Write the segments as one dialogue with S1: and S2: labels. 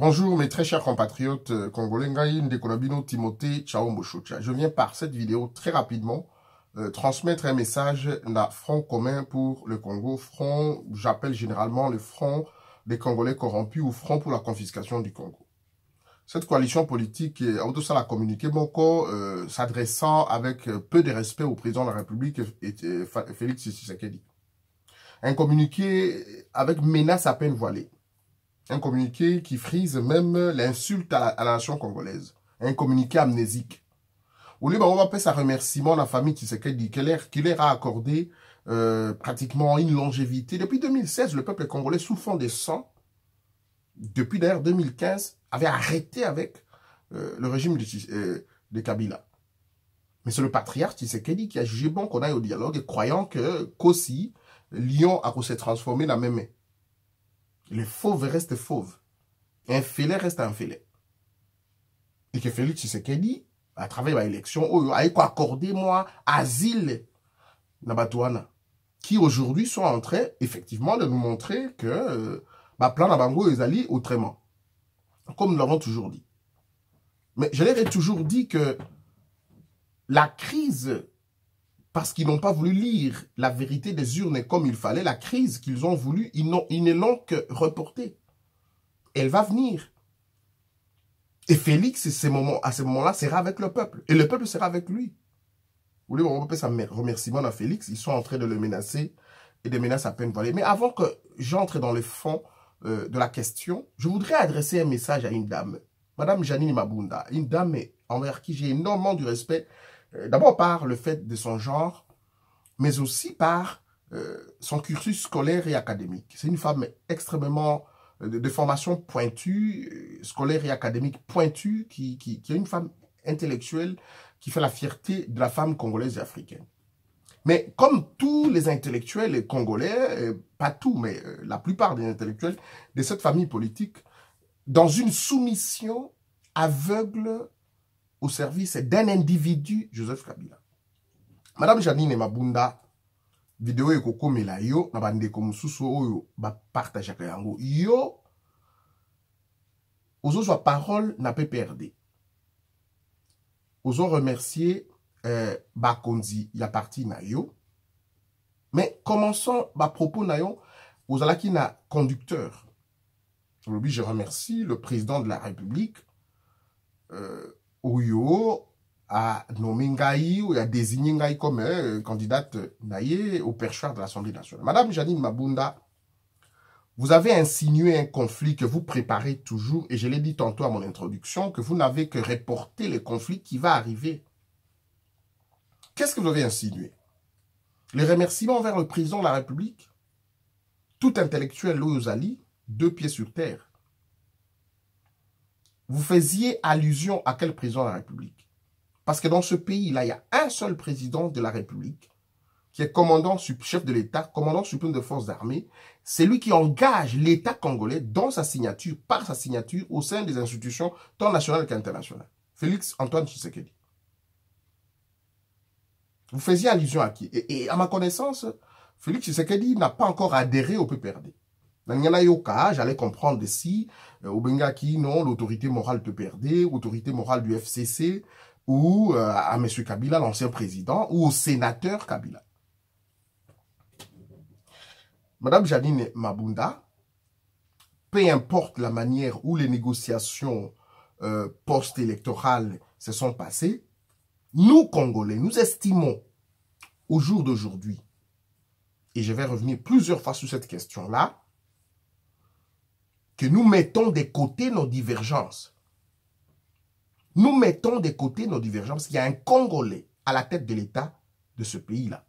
S1: Bonjour mes très chers compatriotes congolais, Ngai Ndekonabino Timothée Chao Mbochocha. Je viens par cette vidéo très rapidement transmettre un message d'un front commun pour le Congo, front, j'appelle généralement le front des Congolais corrompus ou front pour la confiscation du Congo. Cette coalition politique, ça l'a communiqué Moko, s'adressant avec peu de respect au président de la République, Félix Tshisekedi. Un communiqué avec menace à peine voilée. Un communiqué qui frise même l'insulte à la nation congolaise. Un communiqué amnésique. Au lieu on va faire sa remerciement à la famille Tshisekedi qui leur a accordé pratiquement une longévité. Depuis 2016, le peuple congolais sous fond de sang, depuis d'ailleurs 2015, avait arrêté avec le régime de Kabila. Mais c'est le patriarche Tshisekedi qui a jugé bon qu'on aille au dialogue, croyant que qu'aussi, Lyon a s'est transformé dans la même main. Les fauves restent fauves. Un filet reste un filet. Et que Félix Tshisekedi, à travers l'élection, a accordé moi asile Nabatouana, qui aujourd'hui sont en train, effectivement, de nous montrer que ma plan Nabango est allé autrement. Comme nous l'avons toujours dit. Mais je leur ai toujours dit que la crise, parce qu'ils n'ont pas voulu lire la vérité des urnes comme il fallait, la crise qu'ils ont voulu, ils ne l'ont que reportée. Elle va venir. Et Félix, à ce moment-là, sera avec le peuple. Et le peuple sera avec lui. Vous voulez, on peut faire un remerciement à Félix. Ils sont en train de le menacer et des menaces à peine voilées. Mais avant que j'entre dans le fond de la question, je voudrais adresser un message à une dame. Madame Janine Mabunda, une dame envers qui j'ai énormément du respect. D'abord par le fait de son genre, mais aussi par son cursus scolaire et académique. C'est une femme extrêmement de formation pointue, scolaire et académique pointue, qui est une femme intellectuelle qui fait la fierté de la femme congolaise et africaine. Mais comme tous les intellectuels congolais, pas tous, mais la plupart des intellectuels de cette famille politique, dans une soumission aveugle au service d'un individu, Joseph Kabila. Madame Janine Mabunda, vidéo ekoko melayo, na bandeko mususu oyo ba partage yango. Yo, ozo parole na PPRD. Ozo remercier Bakonzi ya parti na yo. Mais commençons ba propos na yo, ozalaki na conducteur. Aujourd'hui, je remercie le président de la République, Oyo a nommé Ngai ou a désigné Ngai comme candidate naïe au perchoir de l'Assemblée nationale. Madame Janine Mabunda, vous avez insinué un conflit que vous préparez toujours, et je l'ai dit tantôt à mon introduction, que vous n'avez que reporté le conflit qui va arriver. Qu'est-ce que vous avez insinué? Les remerciements envers le président de la République? Tout intellectuel Loyozali, 2 pieds sur terre. Vous faisiez allusion à quel président de la République? Parce que dans ce pays-là, il y a un seul président de la République qui est commandant, chef de l'État, commandant suprême de forces armées. C'est lui qui engage l'État congolais dans sa signature, par sa signature, au sein des institutions tant nationales qu'internationales. Félix Antoine Tshisekedi. Vous faisiez allusion à qui? Et à ma connaissance, Félix Tshisekedi n'a pas encore adhéré au PPRD. J'allais comprendre si au Bengaki, non, l'autorité morale PPRD, l'autorité morale du FCC, ou à M. Kabila, l'ancien président, ou au sénateur Kabila. Madame Janine Mabunda, peu importe la manière où les négociations post-électorales se sont passées, nous, Congolais, nous estimons, au jour d'aujourd'hui, et je vais revenir plusieurs fois sur cette question-là, que nous mettons de côté nos divergences. Nous mettons de côté nos divergences. Il y a un Congolais à la tête de l'État de ce pays-là.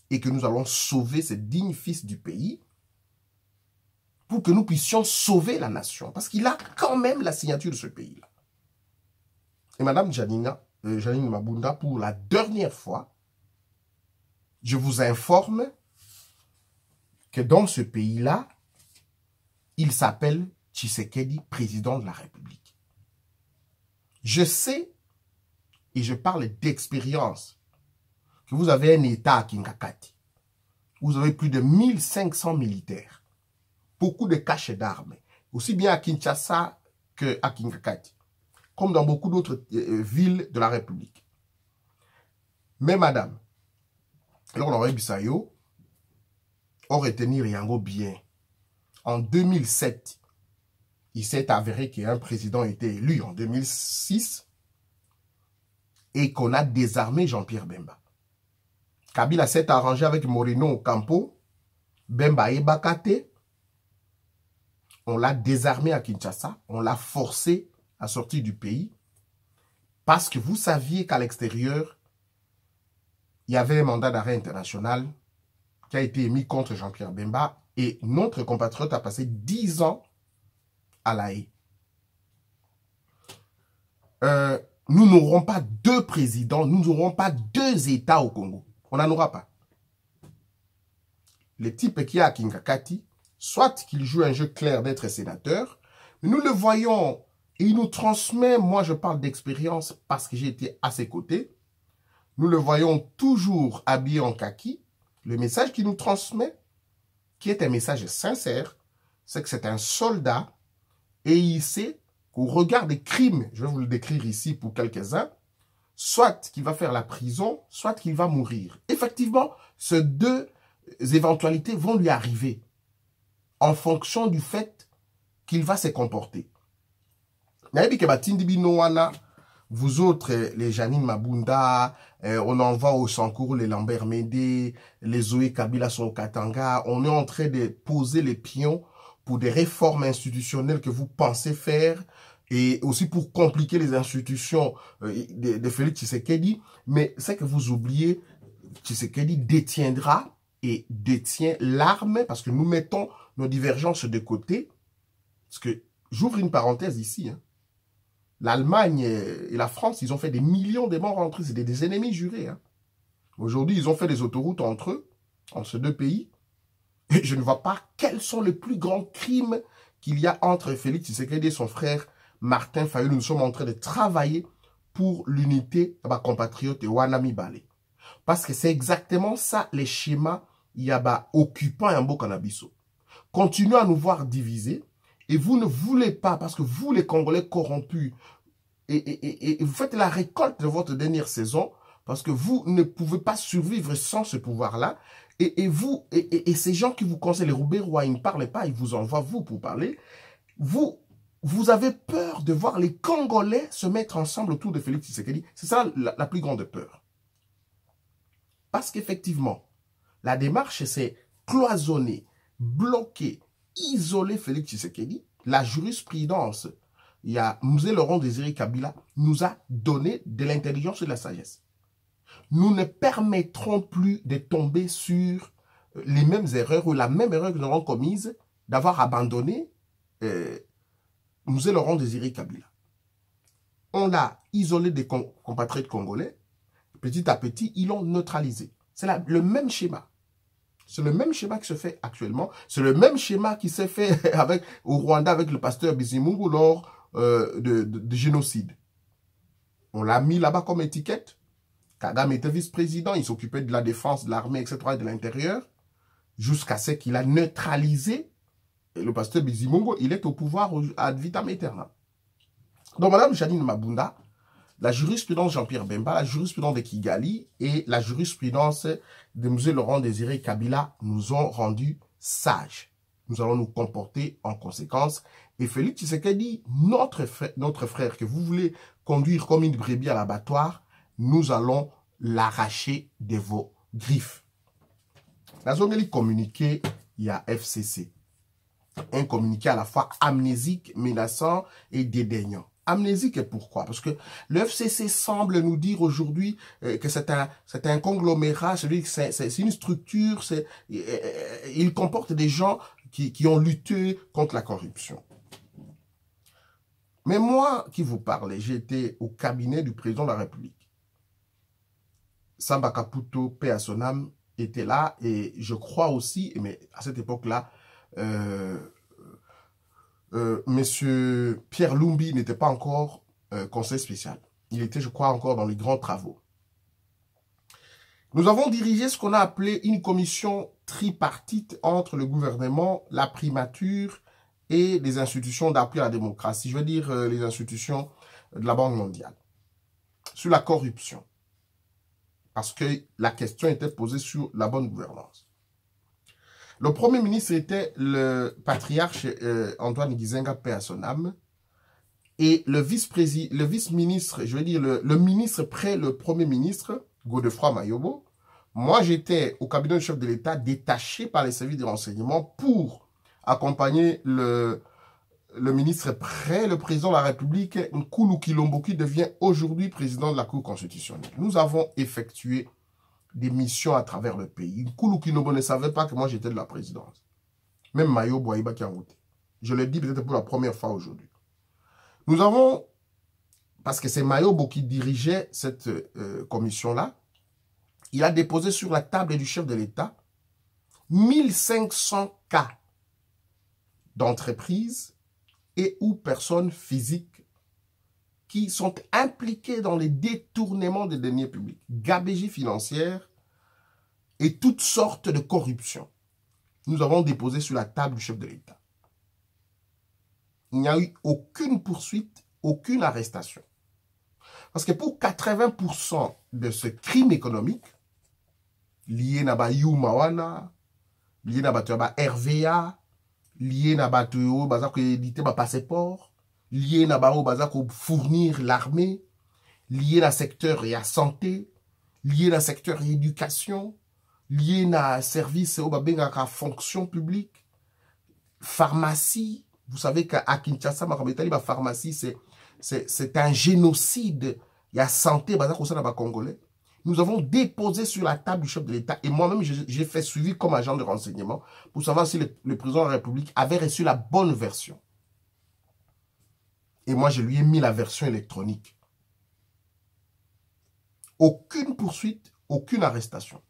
S1: Et que nous allons sauver ce digne fils du pays pour que nous puissions sauver la nation. Parce qu'il a quand même la signature de ce pays-là. Et Madame Janine Mabunda, pour la dernière fois, je vous informe que dans ce pays-là, il s'appelle Tshisekedi, président de la République. Je sais, et je parle d'expérience, que vous avez un État à Kingakati. Vous avez plus de 1500 militaires, beaucoup de cachets d'armes, aussi bien à Kinshasa qu'à Kingakati, comme dans beaucoup d'autres villes de la République. Mais madame, alors on aurait Bissayo, on retenir Yango bien. En 2007, il s'est avéré qu'un président était élu en 2006 et qu'on a désarmé Jean-Pierre Bemba. Kabila s'est arrangé avec Moreno Ocampo, Bemba et Bakate. On l'a désarmé à Kinshasa, on l'a forcé à sortir du pays parce que vous saviez qu'à l'extérieur, il y avait un mandat d'arrêt international qui a été émis contre Jean-Pierre Bemba et notre compatriote a passé 10 ans à La Haye. Nous n'aurons pas 2 présidents, nous n'aurons pas 2 États au Congo. On n'en aura pas. Le type qui est à Kingakati, soit qu'il joue un jeu clair d'être sénateur, mais nous le voyons et il nous transmet, moi je parle d'expérience parce que j'ai été à ses côtés, nous le voyons toujours habillé en kaki. Le message qu'il nous transmet, qui est un message sincère, c'est que c'est un soldat et il sait qu'au regard des crimes, je vais vous le décrire ici pour quelques-uns, soit qu'il va faire la prison, soit qu'il va mourir. Effectivement, ces 2 éventualités vont lui arriver en fonction du fait qu'il va se comporter. Vous autres, les Janine Mabunda, on envoie au Sankourou les Lambert Médé, les Zoé Kabila sont au Katanga, on est en train de poser les pions pour des réformes institutionnelles que vous pensez faire et aussi pour compliquer les institutions de Félix Tshisekedi. Mais c'est que vous oubliez, Tshisekedi détiendra et détient l'arme parce que nous mettons nos divergences de côté. Parce que, j'ouvre une parenthèse ici, hein. L'Allemagne et la France, ils ont fait des millions de morts entre eux. C'est des ennemis jurés. Hein. Aujourd'hui, ils ont fait des autoroutes entre eux, entre ces 2 pays. Et je ne vois pas quels sont les plus grands crimes qu'il y a entre Félix Tshisekedi et son frère Martin Fayulu. Nous sommes en train de travailler pour l'unité de ma compatriote Wanami Balé. Parce que c'est exactement ça, les schémas occupant un beau cannabiso. Continuez à nous voir divisés. Et vous ne voulez pas, parce que vous, les Congolais corrompus, et vous faites la récolte de votre dernière saison, parce que vous ne pouvez pas survivre sans ce pouvoir-là. Et ces gens qui vous conseillent, les Roubaix-Rois, ils ne parlent pas, ils vous envoient vous pour parler. Vous avez peur de voir les Congolais se mettre ensemble autour de Félix Tshisekedi. C'est ça la plus grande peur. Parce qu'effectivement, la démarche, c'est cloisonner, bloquer, isoler Félix Tshisekedi. La jurisprudence, il y a Mzee Laurent Désiré Kabila, nous a donné de l'intelligence et de la sagesse. Nous ne permettrons plus de tomber sur les mêmes erreurs ou la même erreur que nous avons commise d'avoir abandonné Mzee Laurent Désiré Kabila. On l'a isolé des compatriotes congolais. Petit à petit, ils l'ont neutralisé. C'est le même schéma. C'est le même schéma qui se fait actuellement. C'est le même schéma qui s'est fait au Rwanda avec le pasteur Bizimungu lors de génocide. On l'a mis là-bas comme étiquette. Kagame était vice-président, il s'occupait de la défense, de l'armée, etc., et de l'intérieur, jusqu'à ce qu'il a neutralisé le pasteur Bizimungu. Il est au pouvoir ad vitam aeternam. Donc, Madame Janine Mabunda, la jurisprudence Jean-Pierre Bemba, la jurisprudence de Kigali et la jurisprudence de Mzee Laurent Désiré Kabila nous ont rendus sages. Nous allons nous comporter en conséquence. Et Félix Tshisekedi, notre frère que vous voulez conduire comme une brebis à l'abattoir, nous allons l'arracher de vos griffes. La zone communiqué, il y a FCC. Un communiqué à la fois amnésique, menaçant et dédaignant. Amnésique, et pourquoi? Parce que le FCC semble nous dire aujourd'hui que c'est un conglomérat, c'est une structure, il comporte des gens qui ont lutté contre la corruption. Mais moi qui vous parle, j'étais au cabinet du président de la République. Samba Kaputo, paix à son âme, était là et je crois aussi, mais à cette époque-là, Monsieur Pierre Lumbi n'était pas encore conseiller spécial. Il était, je crois, encore dans les grands travaux. Nous avons dirigé ce qu'on a appelé une commission tripartite entre le gouvernement, la primature et les institutions d'appui à la démocratie, je veux dire les institutions de la Banque mondiale, sur la corruption. Parce que la question était posée sur la bonne gouvernance. Le premier ministre était le patriarche Antoine Gizenga, paix à son âme. Et le vice-ministre, je veux dire le ministre près le premier ministre, Godefroid Mayobo, moi j'étais au cabinet du chef de l'État détaché par les services de renseignement pour accompagner le ministre près le président de la République, Nkulu Kilombo, qui devient aujourd'hui président de la Cour constitutionnelle. Nous avons effectué des missions à travers le pays. Nkulu Kilombo ne savait pas que moi j'étais de la présidence. Même Mayobo Aïba qui a voté. Je le dis peut-être pour la première fois aujourd'hui. Nous avons, parce que c'est Mayobo qui dirigeait cette commission-là, il a déposé sur la table du chef de l'État 1500 cas d'entreprises et ou personnes physiques qui sont impliquées dans les détournements des deniers publics, gabegie financière et toutes sortes de corruption. Nous avons déposé sur la table du chef de l'État. Il n'y a eu aucune poursuite, aucune arrestation. Parce que pour 80% de ce crime économique, lié à Yumawana, lié à RVA, lié à éditer ma passeport, lié à fournir l'armée, lié à secteur et à santé, lié à secteur et éducation, lié à service et fonction publique, pharmacie. Vous savez qu'à Kinshasa, la pharmacie, c'est un génocide. Il y a santé, Congolais. Nous avons déposé sur la table du chef de l'État et moi-même, j'ai fait suivi comme agent de renseignement pour savoir si le président de la République avait reçu la bonne version. Et moi, je lui ai mis la version électronique. Aucune poursuite, aucune arrestation.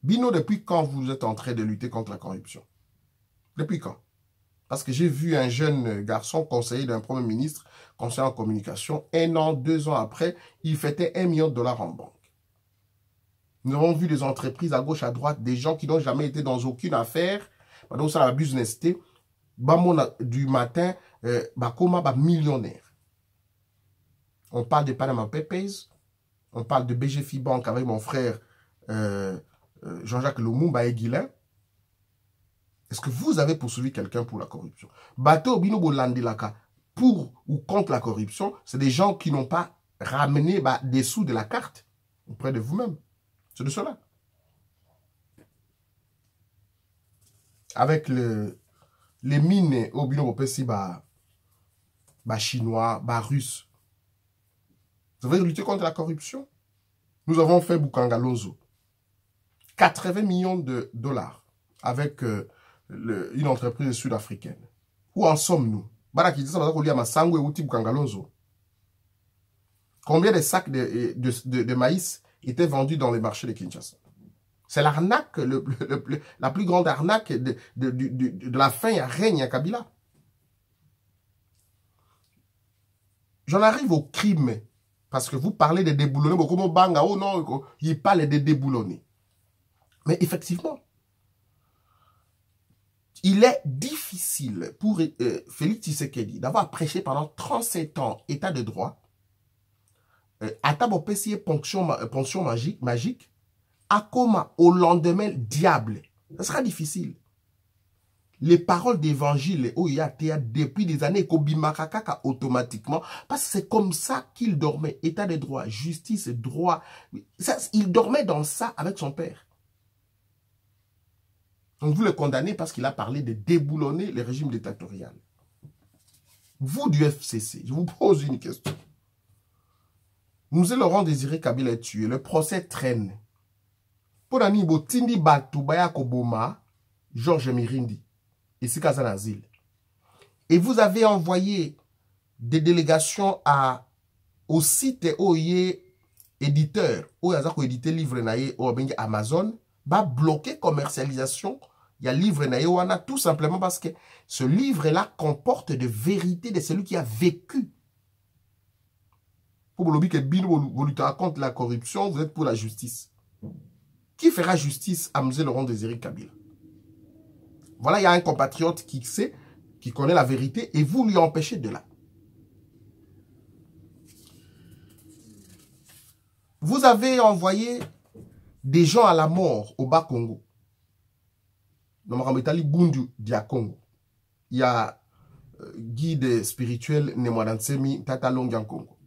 S1: Bino, depuis quand vous êtes en train de lutter contre la corruption? Depuis quand? Parce que j'ai vu un jeune garçon conseiller d'un premier ministre, conseiller en communication, 1 an, 2 ans après, il fêtait $1 million en banque. Nous avons vu des entreprises à gauche, à droite, des gens qui n'ont jamais été dans aucune affaire, donc ça la business du matin, millionnaire. On parle de Panama Papers, on parle de BGFI Bank avec mon frère Jean-Jacques Lumumba et Guilain. Est-ce que vous avez poursuivi quelqu'un pour la corruption? Bateau Binobo Landilaka, pour ou contre la corruption, c'est des gens qui n'ont pas ramené des sous de la carte auprès de vous-même. C'est de cela. Avec les mines au Binobo Pessi, chinois, russe. Vous avez lutté contre la corruption? Nous avons fait Bukangalonzo. 80 millions de dollars avec une entreprise sud-africaine. Où en sommes-nous? Combien de sacs de maïs étaient vendus dans les marchés de Kinshasa? C'est l'arnaque, la plus grande arnaque de la fin à règne à Kabila. J'en arrive au crime. Parce que vous parlez de déboulonnés. Oh non, il parle de déboulonnés. Mais effectivement, il est difficile pour Félix Tshisekedi d'avoir prêché pendant 37 ans état de droit, à tabopessier ponction magique, à coma au lendemain diable. Ça sera difficile. Les paroles d'évangile, depuis des années, automatiquement, parce que c'est comme ça qu'il dormait. État de droit, justice, droit. Ça, il dormait dans ça avec son père. Donc vous le condamnez parce qu'il a parlé de déboulonner le régime dictatorial. Vous du FCC, je vous pose une question. Nous Laurent Désiré Kabila est tué. Le procès traîne. Pour Anibo Tindi Batubaya Koboma, Georges Mirindi, ici Kazanazil. Et vous avez envoyé des délégations au site OIE éditeur, où il y a édité livre Amazon, va bloquer commercialisation. Il y a livre Naïwana tout simplement parce que ce livre-là comporte de vérité de celui qui a vécu. Pour le que vous luttez contre la corruption, vous êtes pour la justice. Qui fera justice à M. Laurent Désiré Kabila? Voilà, il y a un compatriote qui sait, qui connaît la vérité, et vous lui empêchez de là. Vous avez envoyé des gens à la mort au Bas-Congo. Dans Maramitali Bundu dia Congo. Il y a guide spirituel Nemwadansemi Tata Longian Congo.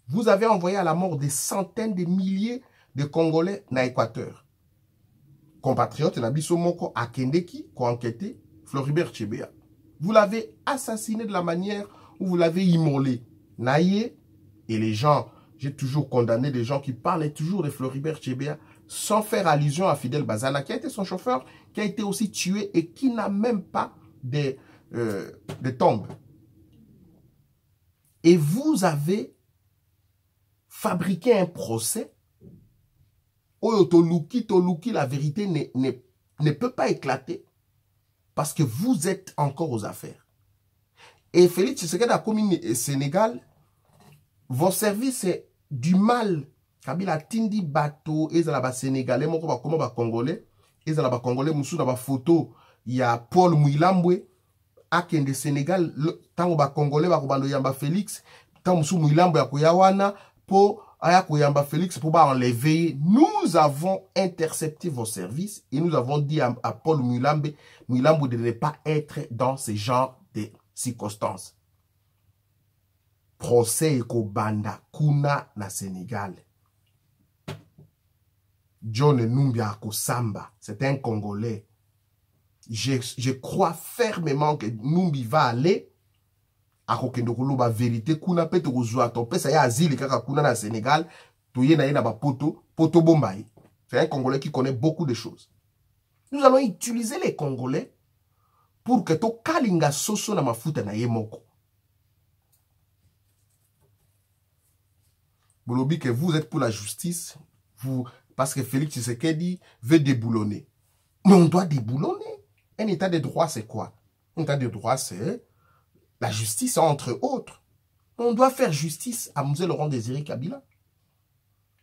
S1: Vous avez envoyé à la mort des centaines de milliers de Congolais dans l'Équateur. Compatriotes Nabiso Moko Akendeki, qui ont enquêté, Floribert Chebeya. Vous l'avez assassiné de la manière où vous l'avez immolé. Naïe, et les gens, j'ai toujours condamné des gens qui parlaient toujours de Floribert Chebeya sans faire allusion à Fidel Bazana, qui a été son chauffeur, qui a été aussi tué et qui n'a même pas de tombes. Et vous avez fabriqué un procès où Toluki, la vérité ne peut pas éclater parce que vous êtes encore aux affaires. Et Félix Tshisekedi a commis au Sénégal, vos services, c'est du mal. Kabila Tindi Bato, Ezalaba Sénégalais, Moko Bakoma ba Congolais, Ezalaba Congolais, Moussou na ba photo, il y a Paul Mouilambwe, Akende Sénégal, Tango ba Congolais, Bakobando Yamba Félix, Tango Moussou Mouilambwe, Akoyawana, Po Ayakoyamba Félix, pour enlever. Nous avons intercepté vos services et nous avons dit à Paul Mouilambwe de ne pas être dans ce genre de circonstances. Procès Ekobanda Kuna na Sénégal. John Numbia Akosamba, c'est un Congolais. Je crois fermement que Numbi va aller à la vérité. Kuna pete kozwa topé ça y a asile kaka kuna na Sénégal. Toye na yena ba poto bombaye. C'est un Congolais qui connaît beaucoup de choses. Nous allons utiliser les Congolais pour que to kalinga soso na mafuta na yemoko. Bolobi que vous êtes pour la justice, parce que Félix Tshisekedi veut déboulonner. Mais on doit déboulonner. Un état de droit, c'est quoi? Un état de droit, c'est la justice, entre autres. On doit faire justice à Mzee Laurent Désiré Kabila.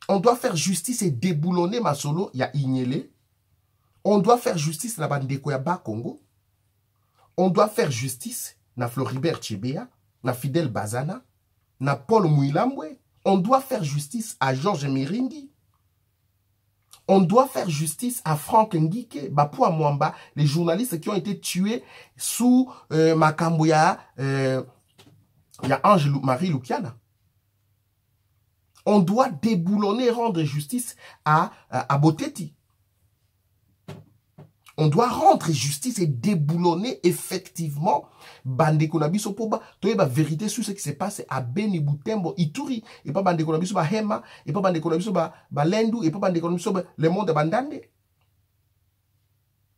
S1: On doit faire justice et déboulonner Masolo, il y a Ignele. On doit faire justice na Bandeko ya Bas Congo. On doit faire justice na Floribert Chebeya, na Fidel Bazana, na Paul Mouilambwe. On doit faire justice à Georges Mirindi. On doit faire justice à Franck Ngike, Bapou Amwamba, les journalistes qui ont été tués sous Makambouya, il y a Ange-Marie Lukiana. On doit déboulonner et rendre justice à Boteti. On doit rendre justice et déboulonner effectivement Bandeko na biso po ba toye ba vérité sur ce qui s'est passé à Beni, Butembo, Ituri, et pas Bandeko na biso ba Hema, et pas Bandeko na biso ba Lendu, et pas Bandeko na biso ba le monde Bandande.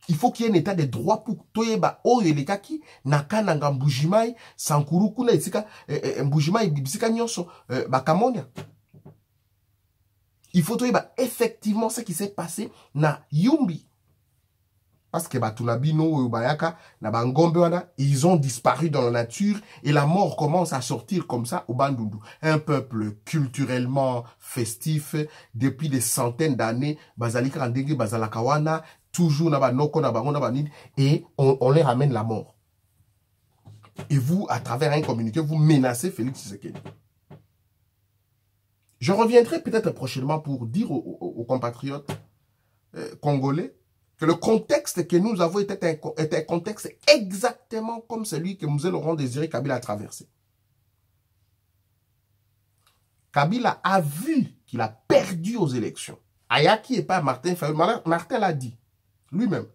S1: Il faut qu'il y ait un état de droit pour toye ba oyo elekaki nakananga Mbujimai, Sankuru kuna itika Mbujimai bibisika nyonso ba Kamonia. Il faut toye ba effectivement ce qui s'est passé na Yumbi. Parce que Batunabino, Bayaka, ils ont disparu dans la nature et la mort commence à sortir comme ça au Bandundu. Un peuple culturellement festif depuis des centaines d'années, Bazalika Randege, Bazalakawana, toujours Nabanoko, Nabanid, et on les ramène la mort. Et vous, à travers un communiqué, vous menacez Félix Tshisekedi. Je reviendrai peut-être prochainement pour dire aux compatriotes congolais que le contexte que nous avons était un contexte exactement comme celui que Mzee Laurent Désiré Kabila a traversé. Kabila a vu qu'il a perdu aux élections. Ayaki et pas Martin Fayulu. Martin l'a dit lui-même.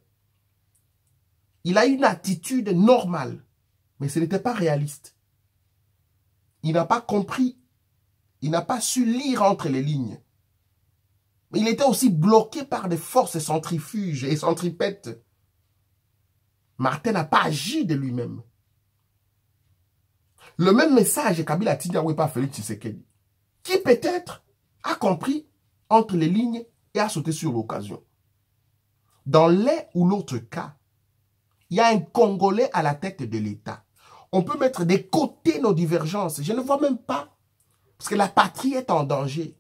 S1: Il a une attitude normale, mais ce n'était pas réaliste. Il n'a pas compris, il n'a pas su lire entre les lignes. Il était aussi bloqué par des forces centrifuges et centripètes. Martin n'a pas agi de lui-même. Le même message Kabila Tidjaoué par Félix Tshisekedi, qui peut-être a compris entre les lignes et a sauté sur l'occasion. Dans l'un ou l'autre cas, il y a un Congolais à la tête de l'État. On peut mettre de côté nos divergences. Je ne vois même pas. Parce que la patrie est en danger.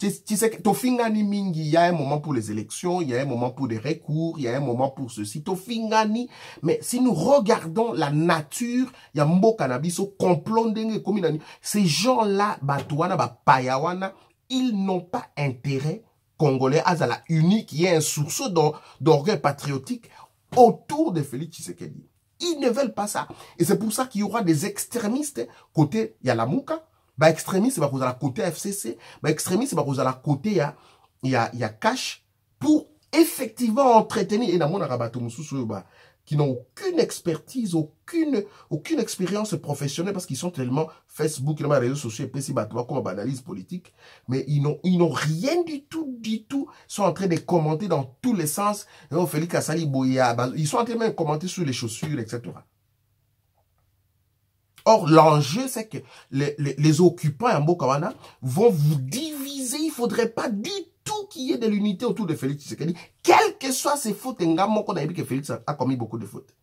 S1: Tu sais que Tofingani Mingi, il y a un moment pour les élections, il y a un moment pour des recours, il y a un moment pour ceci. Tofingani, mais si nous regardons la nature, il y a Mbo Cannabis, Complondenge, Kominani. Ces gens-là, Batouana, Payawana, ils n'ont pas intérêt congolais à la unique, il y a un sourceau d'orgueil patriotique autour de Félix Tshisekedi. Ils ne veulent pas ça. Et c'est pour ça qu'il y aura des extrémistes côté Yalamouka, bah extrémiste c'est à la côté FCC, bah extrémiste c'est à la côté il y a Cash pour effectivement entretenir et dans mon arabato qui n'ont aucune expertise, aucune expérience professionnelle parce qu'ils sont tellement Facebook, les réseaux sociaux et puis comme analyse politique, mais ils n'ont rien du tout, ils sont en train de commenter dans tous les sens. Félix Kassali Boya, ils sont en train de commenter sur les chaussures, etc. Or, l'enjeu, c'est que les occupants à Mbokawana vont vous diviser. Il ne faudrait pas du tout qu'il y ait de l'unité autour de Félix Tshisekedi. Quelles que soient ses fautes, qu'on a dit que Félix a commis beaucoup de fautes.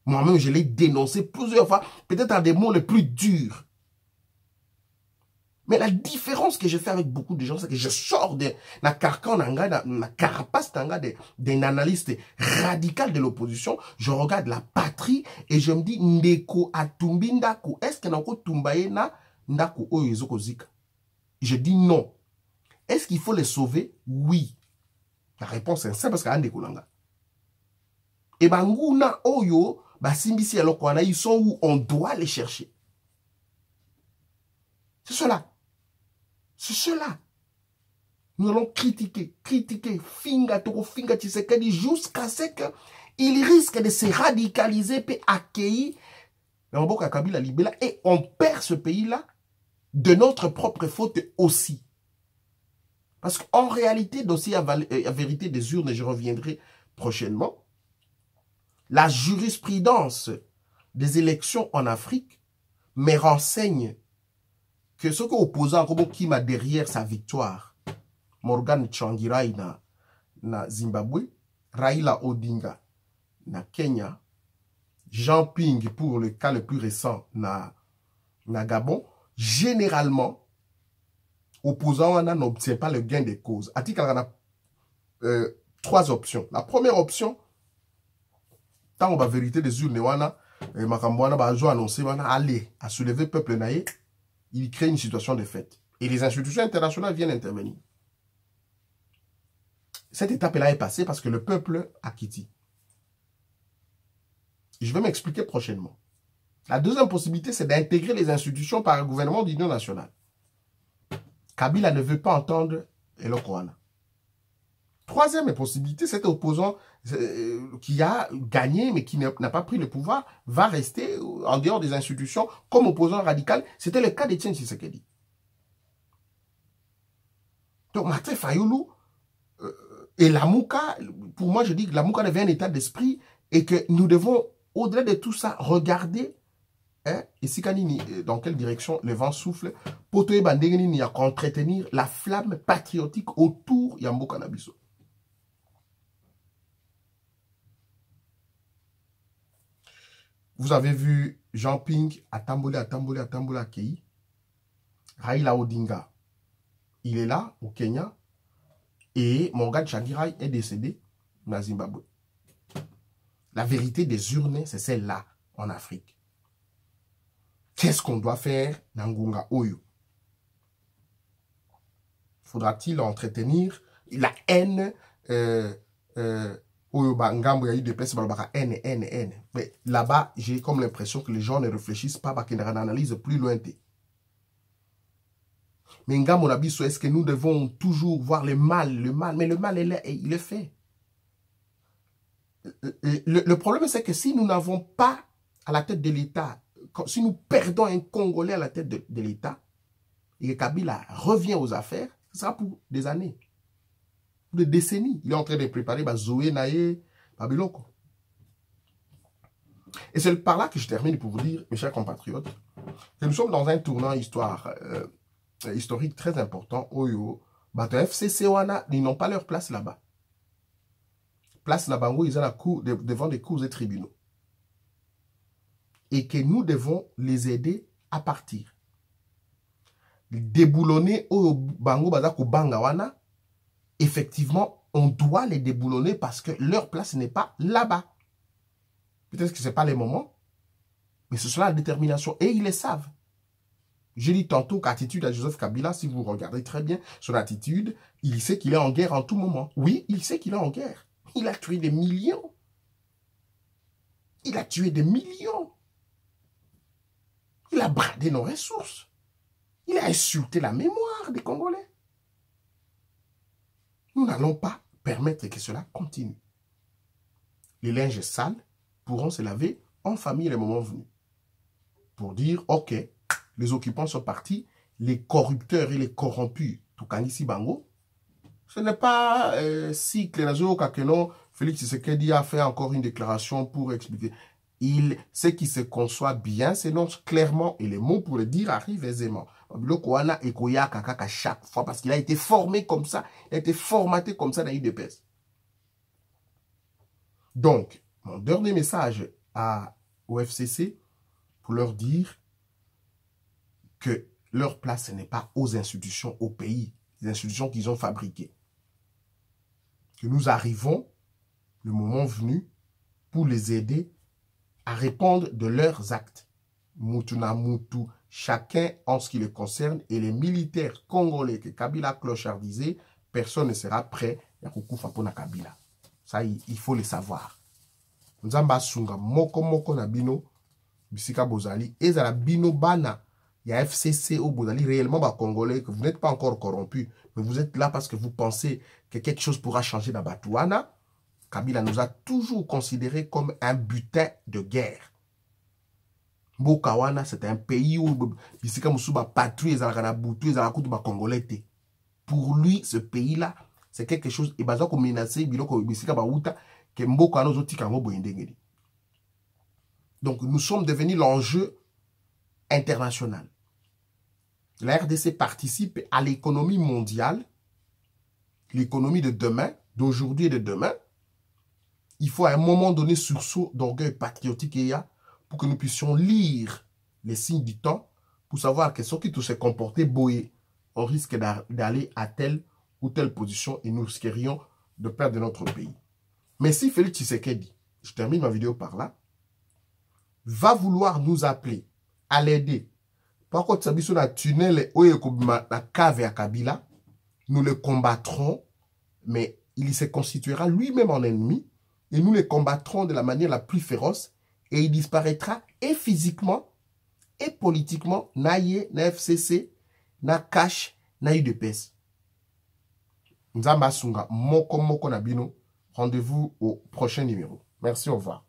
S1: Moi-même, je l'ai dénoncé plusieurs fois, peut-être à des mots les plus durs. Mais la différence que je fais avec beaucoup de gens, c'est que je sors de la carcan, la carapace d'un analyste radical de l'opposition. Je regarde la patrie et je me dis, Ndeko atumbi ndako, est-ce que nako tumbaye na ndako oyo ezokozika? Je dis non. Est-ce qu'il faut les sauver? Oui. La réponse est simple parce qu'il y a Ndeko nanga. Et banguna oyo, basimbisi alokwana, ils sont où on doit les chercher. C'est cela. C'est cela. Nous allons critiquer, finga Tshisekedi jusqu'à ce qu'il risque de se radicaliser puis accueillir Kabila Libela et on perd ce pays-là de notre propre faute aussi. Parce qu'en réalité, dossier à vérité des urnes, et je reviendrai prochainement, la jurisprudence des élections en Afrique me renseigne que ce qu'opposant qui m'a derrière sa victoire, Morgan Tsvangirai na Zimbabwe, Raila Odinga na Kenya, Jean Ping pour le cas le plus récent na Gabon, généralement, opposant n'obtient pas le gain de cause. Article on a 3 options. La première option, tant on va vérité des urnes, Makambouana va annoncer, aller à soulever le peuple naïe, il crée une situation de fait. Et les institutions internationales viennent intervenir. Cette étape-là est passée parce que le peuple a quitté. Je vais m'expliquer prochainement. La deuxième possibilité, c'est d'intégrer les institutions par le gouvernement d'union nationale. Kabila ne veut pas entendre Elokwana. Troisième possibilité, cet opposant qui a gagné mais qui n'a pas pris le pouvoir va rester en dehors des institutions comme opposant radical. C'était le cas d'Etienne Tshisekedi. Donc, Martin Fayoulou et Lamouka, pour moi, je dis que Lamouka devient un état d'esprit et que nous devons, au-delà de tout ça, regarder et si dans quelle direction le vent souffle pour entretenir la flamme patriotique autour de Yambo Cannabiso. Vous avez vu Jean Ping à Tambolé, Kei. Raila Odinga, il est là au Kenya. Et Morgan Tsvangirai est décédé au Zimbabwe. La vérité des urnes, c'est celle-là en Afrique. Qu'est-ce qu'on doit faire dans Ngunga Oyo? Faudra-t-il entretenir la haine Ngambo, il y a eu des places, haine. Mais là-bas, j'ai comme l'impression que les gens ne réfléchissent pas, qu'ils n'analysent plus loin. Mais Ngambo Nabiso, est-ce que nous devons toujours voir le mal? Mais le mal est là et il est fait. Le problème, c'est que si nous n'avons pas à la tête de l'État, si nous perdons un Congolais à la tête de l'État, et que Kabila revient aux affaires, ce sera pour des années. Des décennies. Il est en train de préparer Zoé, Naye, Babiloko. Et c'est par là que je termine pour vous dire, mes chers compatriotes, que nous sommes dans un tournant historique très important. Oyo, FCC Wana, ils n'ont pas leur place là-bas. Place là-bas où ils ont devant des cours et tribunaux. Et que nous devons les aider à partir. déboulonner au bango bazako bangawana, effectivement, on doit les déboulonner parce que leur place n'est pas là-bas. Peut-être que ce n'est pas les moments, mais ce sera la détermination. Et ils le savent. J'ai dit tantôt qu'attitude à Joseph Kabila, si vous regardez très bien son attitude, il sait qu'il est en guerre en tout moment. Oui, il sait qu'il est en guerre. Il a tué des millions. Il a tué des millions. Il a bradé nos ressources. Il a insulté la mémoire des Congolais. Nous n'allons pas permettre que cela continue. Les linges sales pourront se laver en famille les moments venus. Pour dire, ok, les occupants sont partis, les corrupteurs et les corrompus, Tukangisi Bango, ce n'est pas si Clénazo Kakeno, Félix Tshisekedi a fait encore une déclaration pour expliquer. Ce qui se conçoit bien s'énonce clairement et les mots pour le dire arrivent aisément. Chaque fois parce qu'il a été formé comme ça, il a été formaté comme ça dans l'UDPS. Donc, mon dernier message au FCC pour leur dire que leur place, ce n'est pas aux institutions, au pays, les institutions qu'ils ont fabriquées. Que nous arrivons, le moment venu, pour les aider à répondre de leurs actes. Mutuna Mutu, chacun en ce qui le concerne, et les militaires congolais que Kabila clochardisé, personne ne sera prêt à kukufa pona Kabila. Ça, il faut le savoir. Nzamba sunga moko moko na bino, bisika bozali, ezala bino bana. Il y a FCC au Bozali, réellement bas congolais, que vous n'êtes pas encore corrompus, mais vous êtes là parce que vous pensez que quelque chose pourra changer dans Batouana. Kabila nous a toujours considérés comme un butin de guerre. Mbokawana, c'est un pays où bisika musuba patrouille ezalaka butu ezalaka kutu ba congolais. Pour lui, ce pays-là, c'est quelque chose et baza ko menacer biloko bisika ba uta que Mbokawana ozotika ngo boyendengeli. Donc nous sommes devenus l'enjeu international. La RDC participe à l'économie mondiale, l'économie de demain, d'aujourd'hui et de demain. Il faut à un moment donné sursaut d'orgueil patriotique et pour que nous puissions lire les signes du temps pour savoir que ceux qui se comporter boyer, on risque d'aller à telle ou telle position et nous risquerions de perdre notre pays. Mais si Félix Tshisekedi, je termine ma vidéo par là, va vouloir nous appeler à l'aider. Par contre, ça sur la tunnel la cave à Kabila, nous le combattrons, mais il se constituera lui-même en ennemi et nous le combattrons de la manière la plus féroce et il disparaîtra et physiquement et politiquement na FCC, na cash, na UDPS. Nzamba Sunga, moko moko na bino. Rendez-vous au prochain numéro. Merci, au revoir.